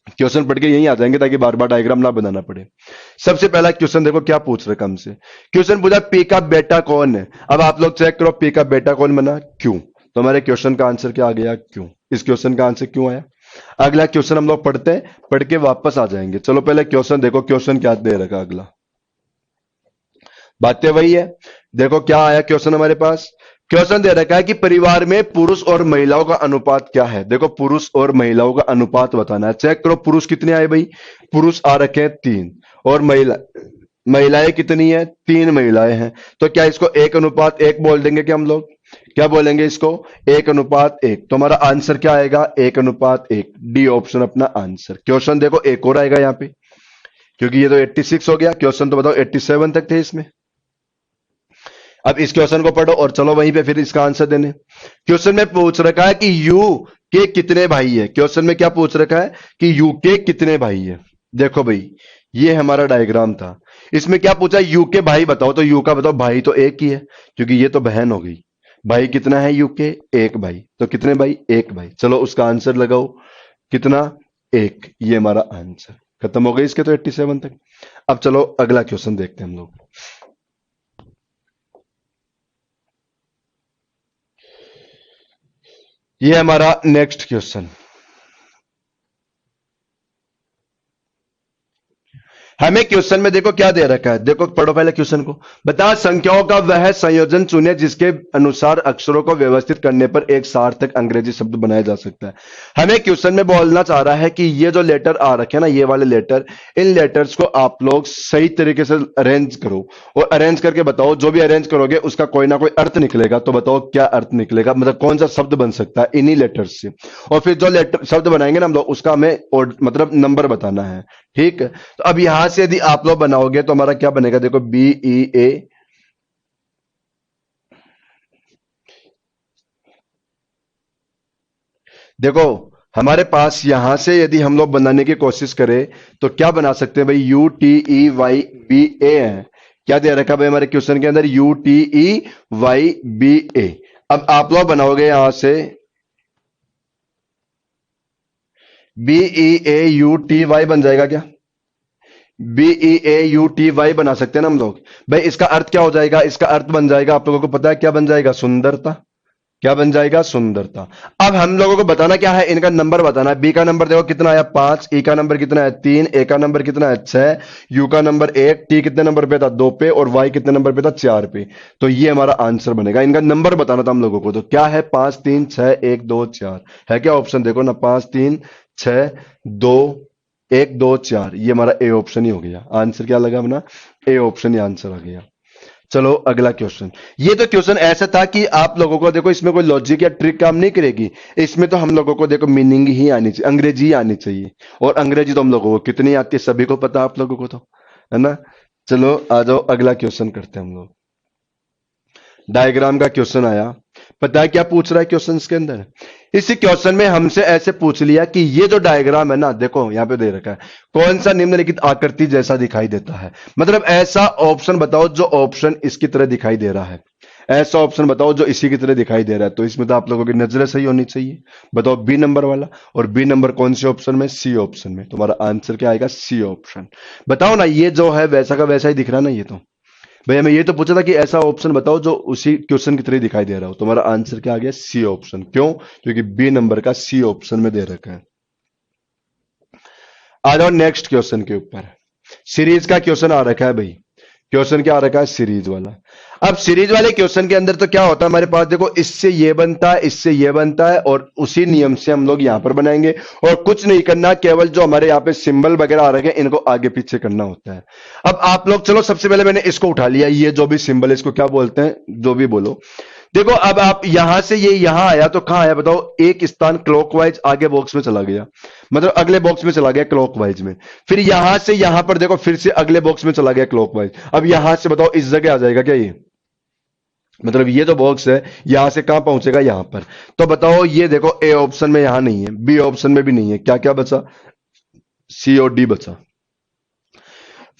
क्वेश्चन पढ़ के यहीं आ जाएंगे ताकि बार बार डायग्राम ना बनाना पड़े। सबसे पहला क्वेश्चन देखो क्या पूछ रहे हमसे। क्वेश्चन पूछा पी का बेटा कौन है। अब आप लोग चेक करो, पी का बेटा कौन बना, क्यों। तो हमारे क्वेश्चन का आंसर क्या आ गया, क्यों। इस क्वेश्चन का आंसर क्यों आया। अगला क्वेश्चन हम लोग पढ़ते हैं, पढ़ के वापस आ जाएंगे। चलो पहले क्वेश्चन देखो, क्वेश्चन क्या दे रखा अगला। बातें वही है। देखो क्या आया क्वेश्चन हमारे पास। क्वेश्चन दे रखा है कि परिवार में पुरुष और महिलाओं का अनुपात क्या है। देखो पुरुष और महिलाओं का अनुपात बताना है। चेक करो पुरुष कितने आए भाई। पुरुष आ रखे हैं 3 और महिलाएं कितनी है, 3 महिलाएं हैं। तो क्या इसको 1:1 बोल देंगे क्या हम लोग। क्या बोलेंगे इसको, 1:1। तो हमारा आंसर क्या आएगा, 1:1। डी ऑप्शन अपना आंसर। क्वेश्चन देखो एक और आएगा यहाँ पे, क्योंकि ये तो 86 हो गया। क्वेश्चन तो बताओ 87 तक थे इसमें। अब इस क्वेश्चन को पढ़ो और चलो वहीं पे फिर इसका आंसर देने। क्वेश्चन में पूछ रखा है कि यू के कितने भाई है। क्वेश्चन में क्या पूछ रखा है कि यू के कितने भाई है। देखो भाई ये हमारा डायग्राम था। इसमें क्या पूछा, यू के भाई बताओ। तो यू का बताओ, भाई तो एक ही है क्योंकि ये तो बहन हो गई। भाई कितना है यू के, एक भाई। तो कितने भाई, एक भाई। चलो उसका आंसर लगाओ, कितना, एक। ये हमारा आंसर खत्म हो गई इसके तो 87 तक। अब चलो अगला क्वेश्चन देखते हैं हम लोग। ये हमारा नेक्स्ट क्वेश्चन। हमें क्वेश्चन में देखो क्या दे रखा है। देखो पढ़ो पहले क्वेश्चन को। बता संख्याओं का वह संयोजन चुने जिसके अनुसार अक्षरों को व्यवस्थित करने पर एक सार्थक अंग्रेजी शब्द बनाया जा सकता है। हमें क्वेश्चन में बोलना चाह रहा है कि ये जो लेटर आ रखे हैं ना, ये वाले लेटर, इन लेटर्स को आप लोग सही तरीके से अरेंज करो और अरेंज करके बताओ। जो भी अरेंज करोगे उसका कोई ना कोई अर्थ निकलेगा। तो बताओ क्या अर्थ निकलेगा, मतलब कौन सा शब्द बन सकता है इन्हीं लेटर्स से। और फिर जो लेटर शब्द बनाएंगे ना हम लोग, उसका हमें मतलब नंबर बताना है। ठीक है, तो अब यहां से यदि आप लोग बनाओगे तो हमारा क्या बनेगा, देखो BEA। देखो हमारे पास यहां से यदि हम लोग बनाने की कोशिश करें तो क्या बना सकते हैं भाई, UTEYBA है। क्या दे रखा भाई हमारे क्वेश्चन के अंदर, UTEYBA। अब आप लोग बनाओगे यहां से BEAUTY बन जाएगा क्या, BEAUTY बना सकते हैं ना हम लोग। भाई इसका अर्थ क्या हो जाएगा, इसका अर्थ बन जाएगा, आप लोगों को पता है क्या बन जाएगा, सुंदरता। क्या बन जाएगा, सुंदरता। अब हम लोगों को बताना क्या है, इनका नंबर बताना है। बी का नंबर देखो कितना आया, 5। ई का नंबर कितना है, 3। ए का नंबर कितना है, 6। यू का नंबर 1। टी कितने नंबर पे था, 2 पे। और वाई कितने नंबर पे था, 4 पे। तो ये हमारा आंसर बनेगा। इनका नंबर बताना था हम लोगों को। तो क्या है, 5 3 6 1 2 4 है क्या ऑप्शन, देखो ना, 5 3 6 2 1 2 4। ये हमारा ए ऑप्शन ही हो गया। आंसर क्या लगा अपना, ए ऑप्शन ही आंसर आ गया। चलो अगला क्वेश्चन। ये तो क्वेश्चन ऐसा था कि आप लोगों को देखो इसमें कोई लॉजिक या ट्रिक काम नहीं करेगी। इसमें तो हम लोगों को देखो मीनिंग ही आनी चाहिए, अंग्रेजी ही आनी चाहिए। और अंग्रेजी तो हम लोगों को कितनी आती है, सभी को पता है आप लोगों को तो, है ना। चलो आ जाओ अगला क्वेश्चन करते हैं हम लोग। डायग्राम का क्वेश्चन आया। पता है क्या पूछ रहा है क्वेश्चन के अंदर। इसी क्वेश्चन में हमसे ऐसे पूछ लिया कि ये जो डायग्राम है ना, देखो यहां पे दे रखा है, कौन सा निम्नलिखित आकृति जैसा दिखाई देता है। मतलब ऐसा ऑप्शन बताओ जो ऑप्शन इसकी तरह दिखाई दे रहा है। ऐसा ऑप्शन बताओ जो इसी की तरह दिखाई दे रहा है। तो इसमें तो आप लोगों की नजरें सही होनी चाहिए। बताओ बी नंबर वाला। और बी नंबर कौन से ऑप्शन में, सी ऑप्शन में। तुम्हारा आंसर क्या आएगा, सी ऑप्शन। बताओ ना, ये जो है वैसा का वैसा ही दिख रहा है ना ये तो। भैया मैं ये तो पूछा था कि ऐसा ऑप्शन बताओ जो उसी क्वेश्चन की तरह दिखाई दे रहा हो। तुम्हारा आंसर क्या आ गया, सी ऑप्शन। क्यों, क्योंकि बी नंबर का सी ऑप्शन में दे रखा है। आ जाओ नेक्स्ट क्वेश्चन के ऊपर। सीरीज का क्वेश्चन आ रखा है भाई। क्वेश्चन क्या आ रखा है, सीरीज वाला। अब सीरीज वाले क्वेश्चन के अंदर तो क्या होता है हमारे पास, देखो इससे ये बनता है, इससे ये बनता है, और उसी नियम से हम लोग यहां पर बनाएंगे। और कुछ नहीं करना, केवल जो हमारे यहाँ पे सिंबल वगैरह आ रखे हैं इनको आगे पीछे करना होता है। अब आप लोग चलो, सबसे पहले मैंने इसको उठा लिया, ये जो भी सिंबल है इसको क्या बोलते हैं, जो भी बोलो। देखो अब आप यहां से ये यहां आया तो कहां आया बताओ, एक स्थान क्लॉकवाइज आगे बॉक्स में चला गया, मतलब अगले बॉक्स में चला गया क्लॉकवाइज में। फिर यहां से यहां पर देखो फिर से अगले बॉक्स में चला गया क्लॉकवाइज। अब यहां से बताओ इस जगह आ जाएगा क्या ये, मतलब ये जो बॉक्स है यहां से कहां पहुंचेगा, यहां पर। तो बताओ ये देखो, ए ऑप्शन में यहां नहीं है, बी ऑप्शन में भी नहीं है, क्या क्या बचा, सी और डी बचा।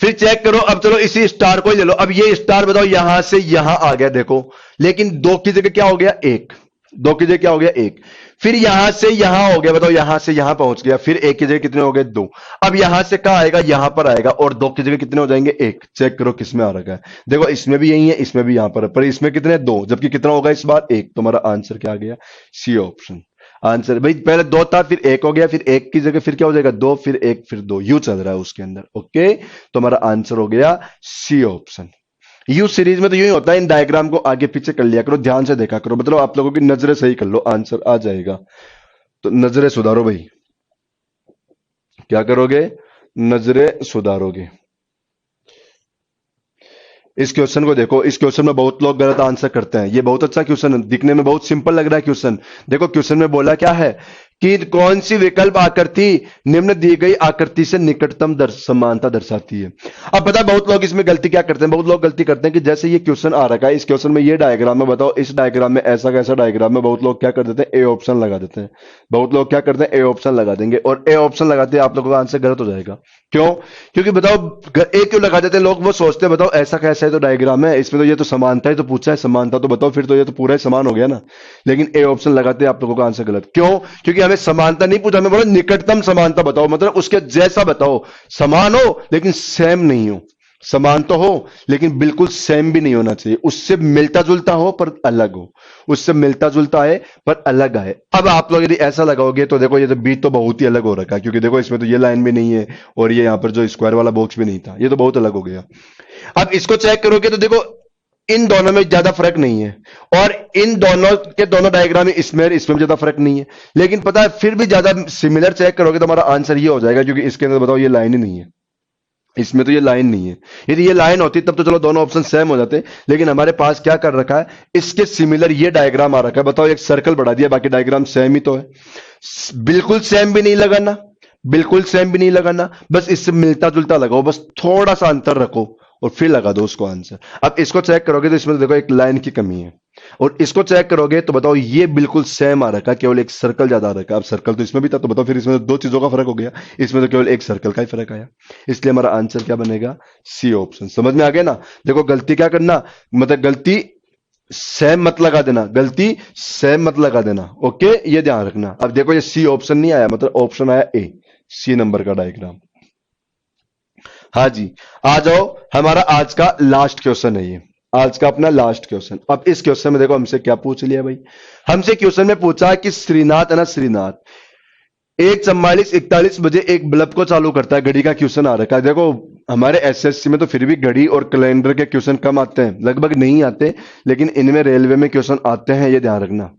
फिर चेक करो, अब चलो इसी स्टार को ही ले लो। अब ये स्टार बताओ यहां से यहां आ गया देखो, लेकिन दो की जगह क्या हो गया, एक। दो की जगह क्या हो गया, एक। फिर यहां से यहां हो गया, बताओ यहां से यहां पहुंच गया, फिर एक की जगह कितने हो गए, दो। अब यहां से कहां आएगा, यहां पर आएगा, और दो की जगह कितने हो जाएंगे, एक। चेक करो किसमें आ रखा है, देखो इसमें भी यही है, इसमें भी यहां पर इसमें कितने, दो, जबकि कितना होगा इस बार, एक। तुम्हारा आंसर क्या आ गया, सी ऑप्शन। आंसर भाई पहले दो था, फिर एक हो गया, फिर एक की जगह फिर क्या हो जाएगा, दो, फिर एक, फिर दो, यू चल रहा है उसके अंदर। ओके, तो हमारा आंसर हो गया सी ऑप्शन। यू सीरीज में तो यूं ही होता है, इन डायग्राम को आगे पीछे कर लिया करो, ध्यान से देखा करो, मतलब आप लोगों की नजरें सही कर लो, आंसर आ जाएगा। तो नजरें सुधारो भाई, क्या करोगे, नजरें सुधारोगे। इस क्वेश्चन को देखो, इस क्वेश्चन में बहुत लोग गलत आंसर करते हैं। ये बहुत अच्छा क्वेश्चन है, दिखने में बहुत सिंपल लग रहा है क्वेश्चन। देखो क्वेश्चन में बोला क्या है कि कौन सी विकल्प आकृति निम्न दी गई आकृति से निकटतम समानता दर्शाती है। अब पता है बहुत लोग इसमें गलती क्या करते हैं, बहुत लोग गलती करते हैं कि जैसे ये क्वेश्चन आ रखा है, इस क्वेश्चन में ये डायग्राम है, बताओ इस डायग्राम में ऐसा कैसा डायग्राम है, बहुत लोग क्या कर देते हैं, ए ऑप्शन लगा देते हैं। बहुत लोग क्या करते हैं, ए ऑप्शन लगा देंगे, और ए ऑप्शन लगाते हैं आप लोगों का आंसर गलत हो जाएगा। क्यों? क्योंकि बताओ ए क्यों लगा देते हैं लोग, वो सोचते हैं बताओ ऐसा कैसा है तो डायग्राम है, इसमें तो ये तो समानता ही तो पूछा है, समानता तो बताओ, फिर तो ये तो पूरा ही समान हो गया ना। लेकिन ए ऑप्शन लगाते हैं आप लोगों का आंसर गलत। क्यों? क्योंकि हमें समानता नहीं पूछा, हमें बोला निकटतम समानता बताओ, मतलब उसके जैसा बताओ, समान हो लेकिन सेम नहीं हो। समान तो हो लेकिन बिल्कुल सेम भी नहीं होना चाहिए, उससे मिलता जुलता हो पर अलग हो, उससे मिलता जुलता है पर अलग आए। अब आप लोग यदि ऐसा लगाओगे तो देखो ये तो बीच तो बहुत ही अलग हो रखा है, क्योंकि देखो इसमें तो ये लाइन भी नहीं है और ये यहां पर जो स्क्वायर वाला बॉक्स भी नहीं था, ये तो बहुत अलग हो गया। अब इसको चेक करोगे तो देखो इन दोनों में ज्यादा फर्क नहीं है, और इन दोनों के दोनों डायग्राम में इसमें भी ज्यादा फर्क नहीं है। लेकिन पता है फिर भी ज्यादा सिमिलर चेक करोगे तो हमारा आंसर ये हो जाएगा, क्योंकि इसके अंदर बताओ ये लाइन ही नहीं है, इसमें तो ये लाइन नहीं है। यदि ये लाइन होती तब तो चलो दोनों ऑप्शन सेम हो जाते, लेकिन हमारे पास क्या कर रखा है, इसके सिमिलर ये डायग्राम आ रखा है। बताओ एक सर्कल बढ़ा दिया, बाकी डायग्राम सेम ही तो है। बिल्कुल सेम भी नहीं लगाना, बिल्कुल सेम भी नहीं लगाना, बस इससे मिलता जुलता लगाओ, बस थोड़ा सा अंतर रखो और फिर लगा दो उसको आंसर। अब इसको चेक करोगे तो इसमें देखो एक लाइन की कमी है, और इसको चेक करोगे तो बताओ ये बिल्कुल सेम आ रखा है, केवल एक सर्कल ज्यादा आ रखा है। अब सर्कल तो इसमें भी था, तो बताओ फिर इसमें तो दो चीजों का फर्क हो गया, इसमें तो केवल एक सर्कल का ही फर्क आया। इसलिए हमारा आंसर क्या बनेगा, सी ऑप्शन। समझ में आ गया ना? देखो गलती क्या करना, मतलब गलती सेम मत लगा देना, गलती सेम मत लगा देना, ओके, ये ध्यान रखना। अब देखो ये सी ऑप्शन नहीं आया, मतलब ऑप्शन आया ए, सी नंबर का डायग्राम। हाँ जी, आ जाओ, हमारा आज का लास्ट क्वेश्चन है ये, आज का अपना लास्ट क्वेश्चन। अब इस क्वेश्चन में देखो हमसे क्या पूछ लिया भाई, हमसे क्वेश्चन में पूछा है कि श्रीनाथ है ना, श्रीनाथ 1:44-41 बजे एक बल्ब को चालू करता है, घड़ी का क्वेश्चन आ रखा है। देखो हमारे एसएससी में तो फिर भी घड़ी और कैलेंडर के क्वेश्चन कम आते हैं, लगभग नहीं आते, लेकिन इनमें रेलवे में क्वेश्चन आते हैं, ये ध्यान रखना।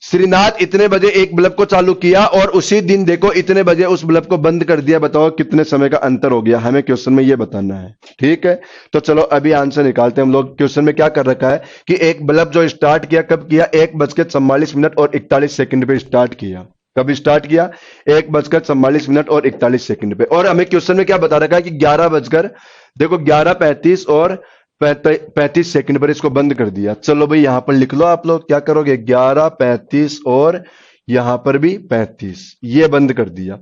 श्रीनाथ इतने बजे एक बल्ब को चालू किया और उसी दिन देखो इतने बजे उस बल्ब को बंद कर दिया, बताओ कितने समय का अंतर हो गया, हमें क्वेश्चन में ये बताना है। ठीक है, तो चलो अभी आंसर निकालते हैं हम लोग। क्वेश्चन में क्या कर रखा है कि एक बल्ब जो स्टार्ट किया, कब किया, 1:44 और 41 पे स्टार्ट किया। कब स्टार्ट किया, 1:44 पे, और हमें क्वेश्चन में क्या बता रखा है कि 11:35 और 35 पर इसको बंद कर दिया। चलो भाई यहां पर लिख लो, आप लोग क्या करोगे, 11:35 और यहां पर भी 35, ये बंद कर दिया।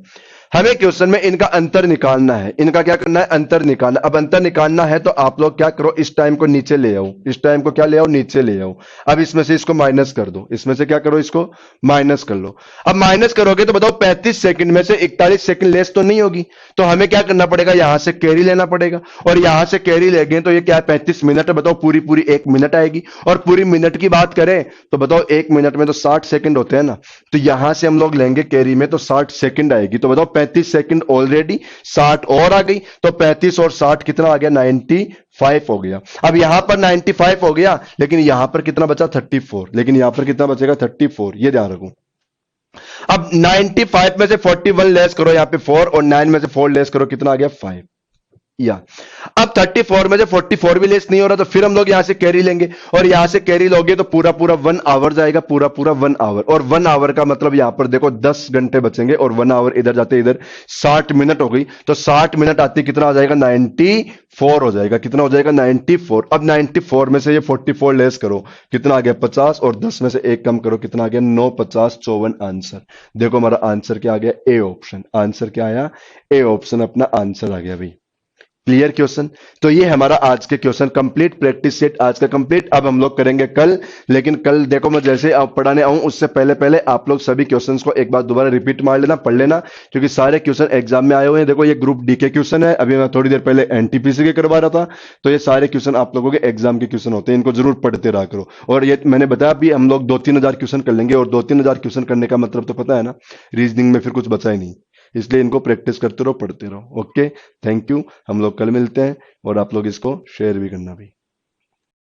हमें क्वेश्चन में इनका अंतर निकालना है, इनका क्या करना है, अंतर निकालना। अब अंतर निकालना है तो आप लोग क्या करो, इस टाइम को नीचे ले आओ, इस टाइम को क्या ले आओ, नीचे ले आओ। अब इसमें से इसको माइनस कर दो, इसमें से क्या करो, इसको माइनस कर लो। अब माइनस करोगे तो बताओ 35 सेकंड में से 41 सेकंड लेस तो नहीं होगी, तो हमें क्या करना पड़ेगा, यहां से कैरी लेना पड़ेगा, और यहां से कैरी लेंगे तो ये क्या है, 35 मिनट है। बताओ पूरी पूरी 1 मिनट आएगी, और पूरी मिनट की बात करें तो बताओ 1 मिनट में तो 60 सेकंड होते हैं ना, तो यहां से हम लोग लेंगे कैरी में तो 60 सेकंड आएगी। तो बताओ 35 सेकंड ऑलरेडी, 60 और आ गई, तो 35 और 60 कितना आ गया, 95 हो गया। अब यहां पर 95 हो गया, लेकिन यहां पर कितना बचा, 34, लेकिन यहां पर कितना बचेगा, 34, ये ध्यान रखो। अब 95 में से 41 लेस करो, यहां पे 4, और 9 में से 4 लेस करो, कितना आ गया, 5। या अब 34 में से 44 भी लेस नहीं हो रहा, तो फिर हम लोग यहां से कैरी लेंगे, और यहां से कैरी लोगे तो पूरा पूरा 1 आवर जाएगा, पूरा पूरा 1 आवर, और 1 आवर का मतलब यहां पर देखो 10 घंटे बचेंगे, और 1 आवर इधर जाते इधर 60 मिनट हो गई, तो 60 मिनट आती कितना आ जाएगा, 94 हो जाएगा। कितना हो जाएगा, 94। अब 94 में से ये 44 लेस करो, कितना आ गया, 50, और 10 में से 1 कम करो, कितना आ गया, 9, 50, 54 आंसर। देखो हमारा आंसर क्या आ गया, ए ऑप्शन। आंसर क्या आया, ए ऑप्शन अपना आंसर आ गया भाई। Clear question? तो ये हमारा आज के क्वेश्चन कंप्लीट, प्रैक्टिस सेट आज का कंप्लीट। अब हम लोग करेंगे कल, लेकिन कल देखो मैं जैसे आप पढ़ाने आऊं उससे पहले पहले आप लोग सभी क्वेश्चंस को एक बार दोबारा रिपीट मार लेना, पढ़ लेना, क्योंकि सारे क्वेश्चन एग्जाम में आए हुए हैं। देखो ये ग्रुप डी के क्वेश्चन है, अभी मैं थोड़ी देर पहले एनटीपीसी के करवा रहा था, तो ये सारे क्वेश्चन आप लोगों के एग्जाम के क्वेश्चन होते हैं, इनको जरूर पढ़ते रहा करो। और ये मैंने बताया भी हम लोग 2-3 हजार क्वेश्चन कर लेंगे, और 2-3 हजार क्वेश्चन करने का मतलब तो पता है ना, रीजनिंग में फिर कुछ बचा ही नहीं, इसलिए इनको प्रैक्टिस करते रहो, पढ़ते रहो। ओके, थैंक यू, हम लोग कल मिलते हैं, और आप लोग इसको शेयर भी करना भी।